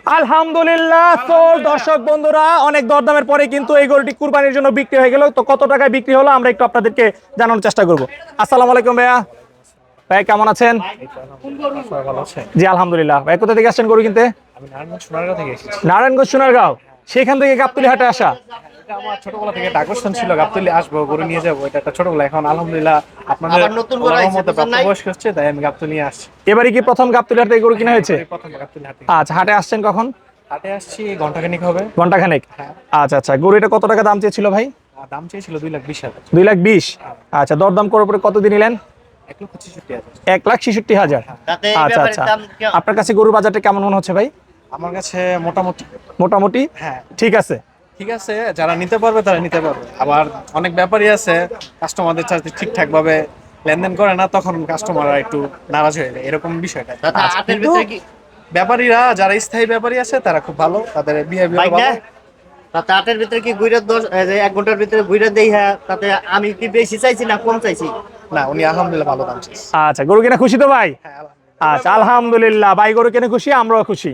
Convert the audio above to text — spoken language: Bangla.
আলহামদুলিল্লাহ। তো দর্শক বন্ধুরা, অনেক দরদামের পরে কিন্তু এই গরুটি কুরবানির জন্য বিক্রি হয়ে গেল। তো কত টাকায় বিক্রি হলো আমরা একটু আপনাদেরকে জানানোর চেষ্টা করব। আসসালামু আলাইকুম ভাইয়া। ভাই কেমন আছেন? জি আলহামদুলিল্লাহ। ভাই কোথা থেকে আসছেন গরু কিনতে? আমি নারায়ণগঞ্জ সোনারগাঁও থেকে এসেছি। নারায়ণগঞ্জ সোনারগাঁও। সেখান থেকে গাবতলী হাটে আসা। এটা আমার ছোটবেলা থেকে একটা আকর্ষণ ছিল, গাবতলী আসবো, গরু নিয়ে যাবো। এটা একটা ছোটবেলা। এখন আলহামদুলিল্লাহ আপনাদের আল্লাহর রহমতে প্রাপ্তবয়স্ক হচ্ছে, তাই আমি গাবতলী নিয়ে আসছি। এবারে কি প্রথম গাবতলী হাট থেকে গরু কিনা হয়েছে? এই প্রথম গাবতলী হাটে। আচ্ছা, হাটে আসছেন কখন? হাটে আসছি ঘন্টাখানিক হবে। ঘন্টাখানেক। হ্যাঁ। আচ্ছা আচ্ছা, গরু এটা কত টাকা দাম চেয়েছিল ভাই? দাম চেয়েছিল 2,20,000। 2,20,000। আচ্ছা, দরদাম করে পরে কত দিয়ে নিলেন? 1,65,000। 1,66,000। আচ্ছা আচ্ছা, আপনার কাছে গরুর বাজারটা কেমন মনে হচ্ছে ভাই? আমার কাছে মোটামুটি। মোটামুটি। হ্যাঁ ঠিক আছে। ঠিক আছে, যারা নিতে পারবে তারা নিতে পারবে। আবার অনেক ব্যাপারই আছে কাস্টমারদের সাথে ঠিকঠাক ভাবে লেনদেন করে না, তখন কাস্টমাররা একটু নারাজ হয়ে যায়, এরকম বিষয়টা। কিন্তু ব্যাপারীরা যারা স্থায়ী ব্যাপারী আছে তারা খুব ভালো, তাদের বিহেভিয়ার ভালো। তাতে আটের ভিতরে কি গুইরা 1 ঘন্টার ভিতরে গুইরা দেই, হ্যাঁ তাতে আমি কি বেশি চাইছি না কম চাইছি? না, উনি আলহামদুলিল্লাহ ভালো দাম চাইছে। আচ্ছা, গরু কিনে খুশি তো ভাই? হ্যাঁ আলহামদুলিল্লাহ। আচ্ছা আলহামদুলিল্লাহ, ভাই গরু কিনে খুশি, আমরাও খুশি।